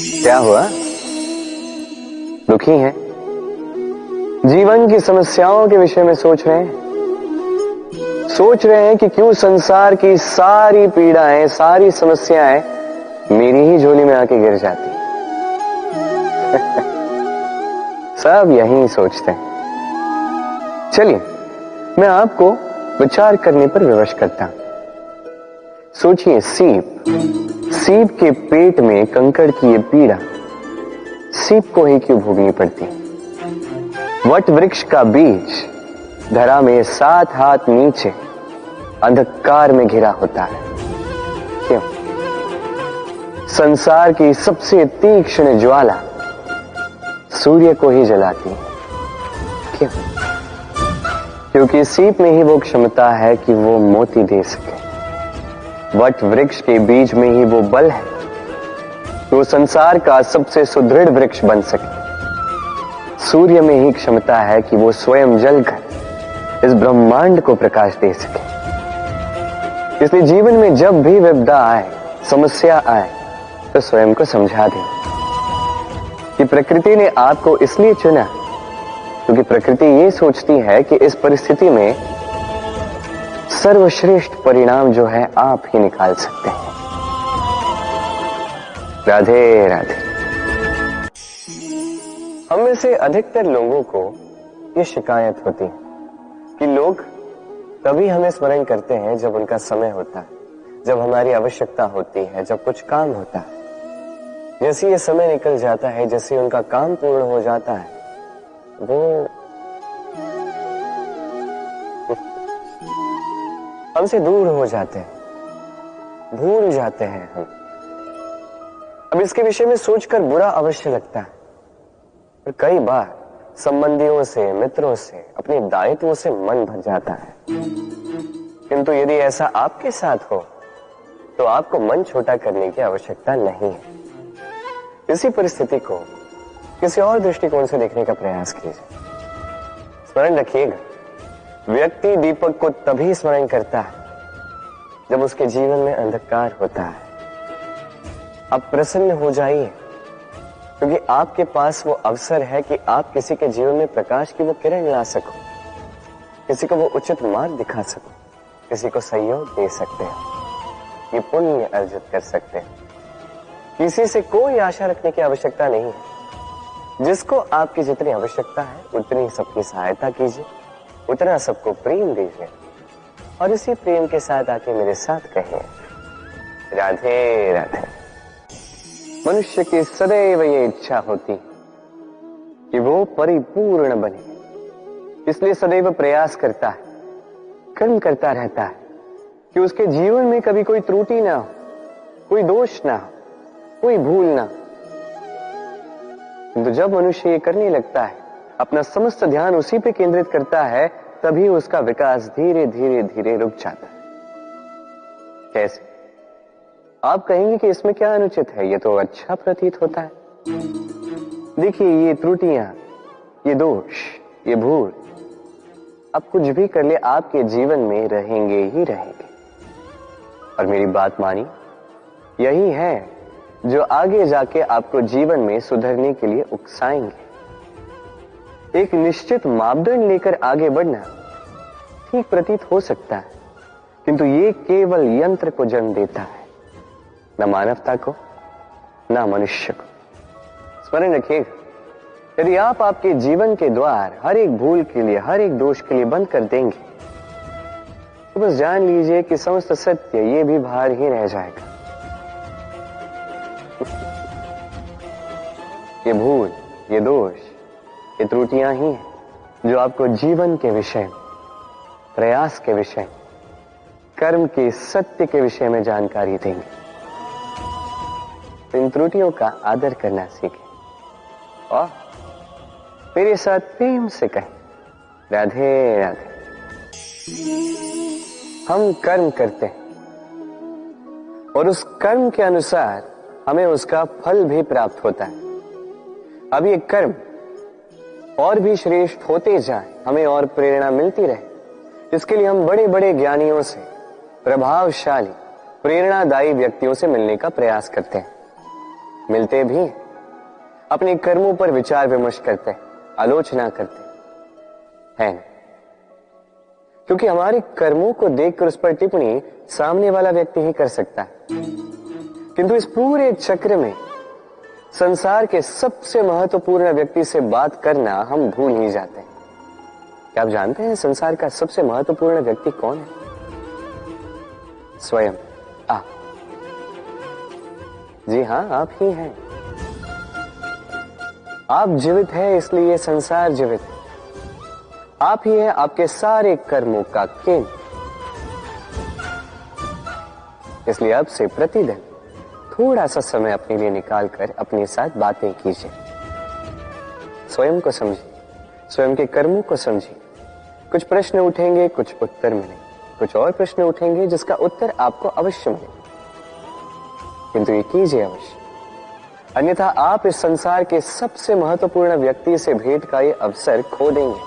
क्या हुआ? दुखी हैं? जीवन की समस्याओं के विषय में सोच रहे हैं? सोच रहे हैं कि क्यों संसार की सारी पीड़ाएं, सारी समस्याएं मेरी ही झोली में आके गिर जाती हैं। सब यही सोचते हैं। चलिए, मैं आपको विचार करने पर विवश करता हूं। सोचिए, सीप के पेट में कंकड़ की ये पीड़ा सीप को ही क्यों भोगनी पड़ती? वट वृक्ष का बीज धरा में 7 हाथ नीचे अंधकार में घिरा होता है, क्यों? संसार की सबसे तीक्ष्ण ज्वाला सूर्य को ही जलाती है, क्यों? क्योंकि सीप में ही वो क्षमता है कि वो मोती दे सके। वट वृक्ष के बीज में ही वो बल है कि वो संसार का सबसे सुदृढ़ वृक्ष बन सके। सूर्य में ही क्षमता है कि वो स्वयं जलकर इस ब्रह्मांड को प्रकाश दे सके। इसलिए जीवन में जब भी विपदा आए, समस्या आए, तो स्वयं को समझा दें कि प्रकृति ने आपको इसलिए चुना क्योंकि प्रकृति ये सोचती है कि इस परिस्थिति में सर्वश्रेष्ठ परिणाम जो है आप ही निकाल सकते हैं। राधे राधे। हम में से अधिकतर लोगों को ये शिकायत होती है कि लोग तभी हमें स्मरण करते हैं जब उनका समय होता है, जब हमारी आवश्यकता होती है, जब कुछ काम होता है। जैसे ये समय निकल जाता है, जैसे उनका काम पूर्ण हो जाता है, वो हमसे दूर हो जाते हैं, भूल जाते हैं हम। अब इसके विषय में सोचकर बुरा अवश्य लगता है, पर कई बार संबंधियों से, मित्रों से, अपने दायित्वों से मन भर जाता है। किंतु यदि ऐसा आपके साथ हो तो आपको मन छोटा करने की आवश्यकता नहीं है। इसी परिस्थिति को किसी और दृष्टिकोण से देखने का प्रयास कीजिए। स्मरण रखिएगा, व्यक्ति दीपक को तभी स्मरण करता है जब उसके जीवन में अंधकार होता है। आप प्रसन्न हो जाइए, क्योंकि आपके पास वो अवसर है कि आप किसी के जीवन में प्रकाश की वो किरण ला सको, किसी को वो उचित मार्ग दिखा सको, किसी को सहयोग दे सकते हैं, ये पुण्य अर्जित कर सकते हैं। किसी से कोई आशा रखने की आवश्यकता नहीं है। जिसको आपकी जितनी आवश्यकता है उतनी सबकी सहायता कीजिए, उतना सबको प्रेम दीजिए, और इसी प्रेम के साथ आके मेरे साथ कहिए, राधे राधे। मनुष्य की सदैव ये इच्छा होती कि वो परिपूर्ण बने, इसलिए सदैव प्रयास करता है, कर्म करता रहता है कि उसके जीवन में कभी कोई त्रुटि ना हो, कोई दोष ना हो, कोई भूल ना। तो जब मनुष्य ये करने लगता है, अपना समस्त ध्यान उसी पे केंद्रित करता है, तभी उसका विकास धीरे धीरे धीरे रुक जाता है। कैसे? आप कहेंगे कि इसमें क्या अनुचित है, ये तो अच्छा प्रतीत होता है। देखिए, ये त्रुटियां, ये दोष, ये भूल, अब कुछ भी कर ले आपके जीवन में रहेंगे ही रहेंगे। और मेरी बात मानी, यही है जो आगे जाके आपको जीवन में सुधरने के लिए उकसाएंगे। एक निश्चित मापदंड लेकर आगे बढ़ना ठीक प्रतीत हो सकता है, किंतु ये केवल यंत्र को जन्म देता है, न मानवता को, न मनुष्य को। स्मरण रखिएगा, यदि आप आपके जीवन के द्वार हर एक भूल के लिए, हर एक दोष के लिए बंद कर देंगे, तो बस जान लीजिए कि समस्त सत्य ये भी बाहर ही रह जाएगा। ये भूल, ये दोष, ये त्रुटियां ही हैं जो आपको जीवन के विषय में, प्रयास के विषय, कर्म के सत्य के विषय में जानकारी देंगे। इन त्रुटियों का आदर करना सीखें और मेरे साथ प्रेम से कहें, राधे राधे। हम कर्म करते हैं और उस कर्म के अनुसार हमें उसका फल भी प्राप्त होता है। अब ये कर्म और भी श्रेष्ठ होते जाए, हमें और प्रेरणा मिलती रहे, इसके लिए हम बड़े बड़े ज्ञानियों से, प्रभावशाली, प्रेरणादायी व्यक्तियों से मिलने का प्रयास करते हैं। मिलते भी हैं, अपने कर्मों पर विचार विमर्श करते, आलोचना करते हैं, क्योंकि हमारे कर्मों को देखकर उस पर टिप्पणी सामने वाला व्यक्ति ही कर सकता है। किंतु इस पूरे चक्र में संसार के सबसे महत्वपूर्ण व्यक्ति से बात करना हम भूल ही जाते हैं। क्या आप जानते हैं संसार का सबसे महत्वपूर्ण व्यक्ति कौन है? स्वयं आप। जी हां, आप ही हैं। आप जीवित हैं, इसलिए संसार जीवित है। आप ही हैं आपके सारे कर्मों का केंद्र। इसलिए अब से प्रतिदिन थोड़ा सा समय अपने लिए निकालकर अपने साथ बातें कीजिए। स्वयं को समझिए, स्वयं के कर्मों को समझिए। कुछ प्रश्न उठेंगे, कुछ उत्तर मिलेंगे, कुछ और प्रश्न उठेंगे जिसका उत्तर आपको अवश्य मिलेगा, किंतु ये कीजिए अवश्य, अन्यथा आप इस संसार के सबसे महत्वपूर्ण व्यक्ति से भेंट का ये अवसर खो देंगे।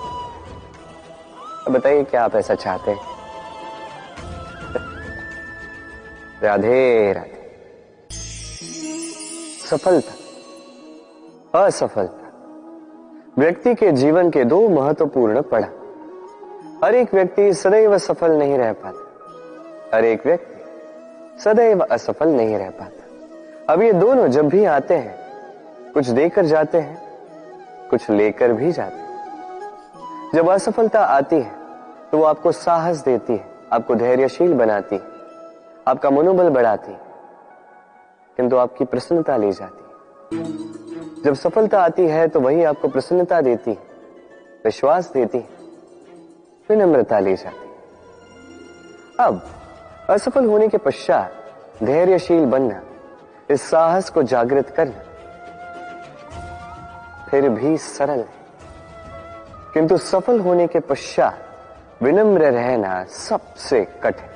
अब बताइए, क्या आप ऐसा चाहते हैं? राधे राधे। सफलता, असफलता व्यक्ति के जीवन के दो महत्वपूर्ण पड़ाव। हर एक व्यक्ति सदैव सफल नहीं रह पाता, हर एक व्यक्ति सदैव असफल नहीं रह पाता। अब ये दोनों जब भी आते हैं, कुछ देकर जाते हैं, कुछ लेकर भी जाते हैं। जब असफलता आती है तो वो आपको साहस देती है, आपको धैर्यशील बनाती है, आपका मनोबल बढ़ाती है, किंतु आपकी प्रसन्नता ले जाती है। जब सफलता आती है तो वही आपको प्रसन्नता देती है, विश्वास देती है, विनम्रता ले जाती है। अब असफल होने के पश्चात धैर्यशील बनना, इस साहस को जागृत करना फिर भी सरल है, किंतु सफल होने के पश्चात विनम्र रहना सबसे कठिन,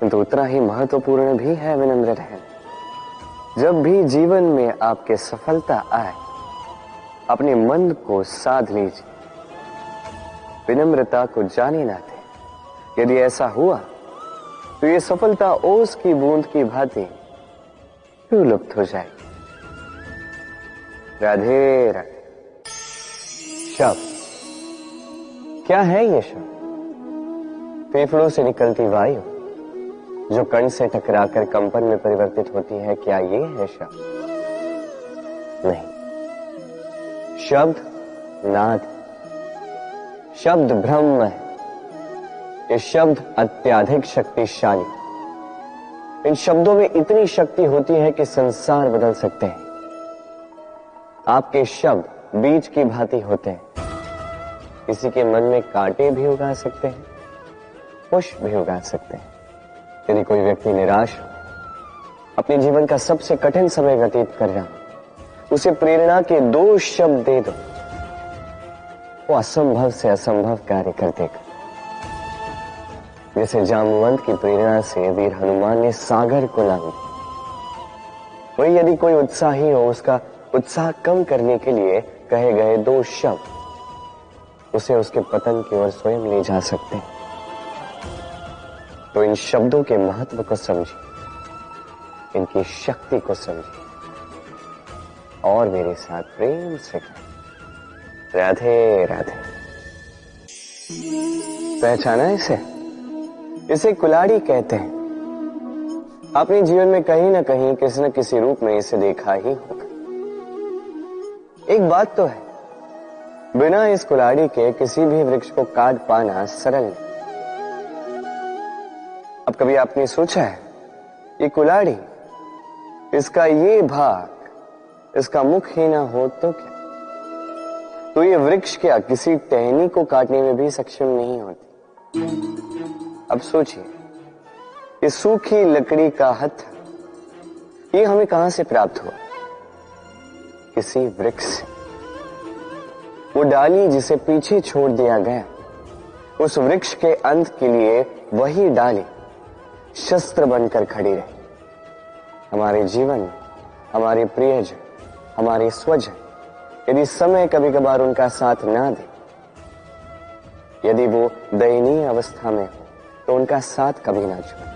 किंतु उतना ही महत्वपूर्ण भी है विनम्र रहना। जब भी जीवन में आपके सफलता आए, अपने मन को साध लीजिए, विनम्रता को जाने ना दें। यदि ऐसा हुआ तो ये सफलता ओस की बूंद की भांति क्यों लुप्त हो जाएगी। राधे राधे। शब्द क्या है? ये शब्द फेफड़ों से निकलती वायु जो कण से टकराकर कंपन में परिवर्तित होती है, क्या ये है शब्द? नहीं, शब्द नाद, शब्द ब्रह्म है। ये शब्द अत्यधिक शक्तिशाली। इन शब्दों में इतनी शक्ति होती है कि संसार बदल सकते हैं। आपके शब्द बीज की भांति होते हैं, किसी के मन में कांटे भी उगा सकते हैं, पुष्प भी उगा सकते हैं। यदि कोई व्यक्ति निराश हो, अपने जीवन का सबसे कठिन समय व्यतीत कर रहा हो, उसे प्रेरणा के दो शब्द दे दो, वो असंभव से असंभव कार्य कर देगा। जैसे जामवंत की प्रेरणा से वीर हनुमान ने सागर को लांघा, वही यदि कोई उत्साही हो, उसका उत्साह कम करने के लिए कहे गए दो शब्द उसे उसके पतन की ओर स्वयं ले जा सकते हैं। तो इन शब्दों के महत्व को समझिए, इनकी शक्ति को समझिए और मेरे साथ प्रेम से कहें, राधे राधे। पहचाना इसे? इसे कुल्हाड़ी कहते हैं। अपने जीवन में कहीं ना कहीं किसी न किसी रूप में इसे देखा ही होगा। एक बात तो है, बिना इस कुल्हाड़ी के किसी भी वृक्ष को काट पाना सरल नहीं। अब कभी आपने सोचा है, ये कुल्हाड़ी, इसका ये भाग, इसका मुख ही ना हो तो क्या? तो ये वृक्ष क्या किसी टहनी को काटने में भी सक्षम नहीं होती? अब सोचिए, ये सूखी लकड़ी का हत्था, ये हमें कहां से प्राप्त हुआ? किसी वृक्ष से। वो डाली जिसे पीछे छोड़ दिया गया, उस वृक्ष के अंत के लिए वही डाली शस्त्र बनकर खड़ी रही। हमारे जीवन में हमारे प्रियजन, हमारे स्वजन, यदि समय कभी कभार उनका साथ ना दे, यदि वो दयनीय अवस्था में हो, तो उनका साथ कभी ना छोड़े।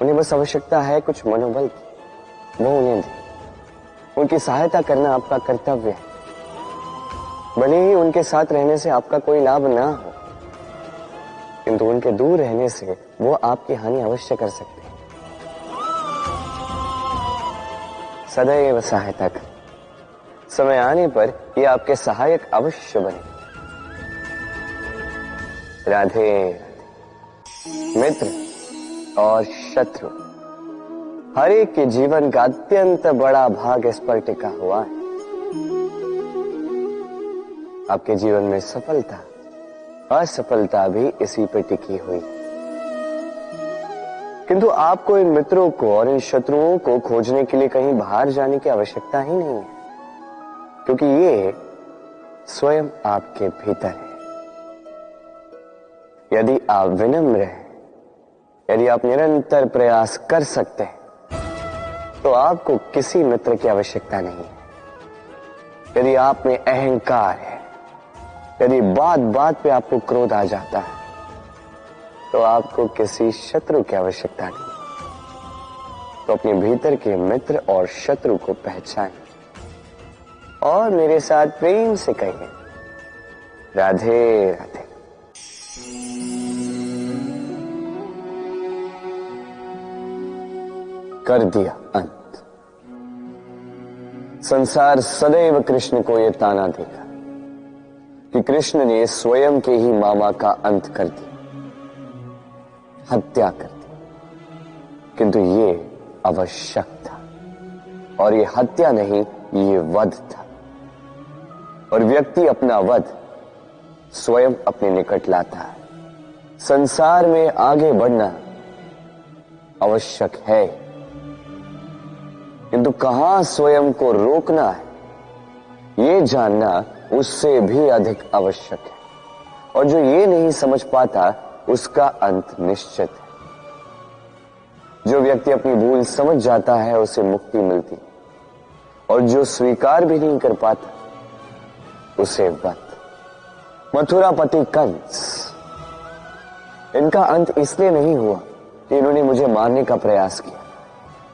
उन्हें बस आवश्यकता है कुछ मनोबल की, वो उन्हें दे। उनकी सहायता करना आपका कर्तव्य है, भले ही उनके साथ रहने से आपका कोई लाभ ना हो, किंतु उनके दूर रहने से वो आपकी हानि अवश्य कर सकते हैं। सदैव सहायता करें, समय आने पर ये आपके सहायक अवश्य बने। राधे राधे। मित्र और शत्रु, हर एक के जीवन का अत्यंत बड़ा भाग इस पर टिका हुआ है। आपके जीवन में सफलता असफलता भी इसी पर टिकी हुई, किंतु आपको इन मित्रों को और इन शत्रुओं को खोजने के लिए कहीं बाहर जाने की आवश्यकता ही नहीं है, क्योंकि ये स्वयं आपके भीतर है। यदि आप विनम्र हैं, यदि आप निरंतर प्रयास कर सकते हैं, तो आपको किसी मित्र की आवश्यकता नहीं है। यदि आप में अहंकार है, यदि बात बात पे आपको क्रोध आ जाता है, तो आपको किसी शत्रु की आवश्यकता नहीं। तो अपने भीतर के मित्र और शत्रु को पहचानें और मेरे साथ प्रेम से कहिए, राधे राधे। कर दिया अंत। संसार सदैव कृष्ण को यह ताना देगा कि कृष्ण ने स्वयं के ही मामा का अंत कर दिया, हत्या कर दी, किंतु ये आवश्यक था, और ये हत्या नहीं, ये वध था। और व्यक्ति अपना वध स्वयं अपने निकट लाता है। संसार में आगे बढ़ना आवश्यक है, किंतु कहां स्वयं को रोकना है, ये जानना उससे भी अधिक आवश्यक है। और जो ये नहीं समझ पाता, उसका अंत निश्चित है। जो व्यक्ति अपनी भूल समझ जाता है, उसे मुक्ति मिलती, और जो स्वीकार भी नहीं कर पाता, उसे वध। मथुरापति कंस, इनका अंत इसलिए नहीं हुआ कि इन्होंने मुझे मारने का प्रयास किया,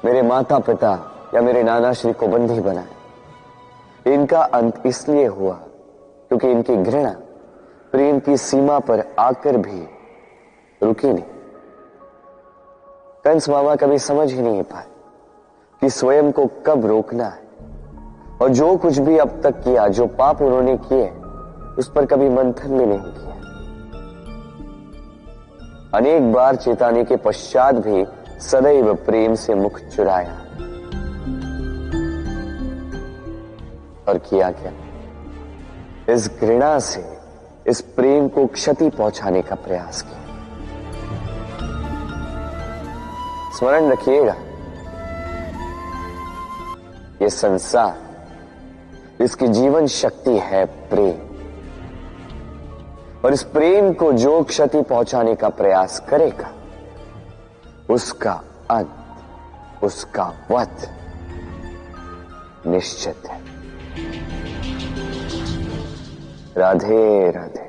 मेरे माता पिता या मेरे नाना श्री को बंदी बनाया। इनका अंत इसलिए हुआ क्योंकि इनकी घृणा प्रेम की सीमा पर आकर भी रुकी नहीं। कंस मामा कभी समझ ही नहीं पाए कि स्वयं को कब रोकना है, और जो कुछ भी अब तक किया, जो पाप उन्होंने किए, उस पर कभी मंथन भी नहीं किया। अनेक बार चेताने के पश्चात भी सदैव प्रेम से मुख चुराया। और किया क्या? इस घृणा से इस प्रेम को क्षति पहुंचाने का प्रयास किया। स्मरण रखिएगा, ये संसार, इसकी जीवन शक्ति है प्रेम, और इस प्रेम को जो क्षति पहुंचाने का प्रयास करेगा, उसका अंत, उसका वध निश्चित है। राधे राधे।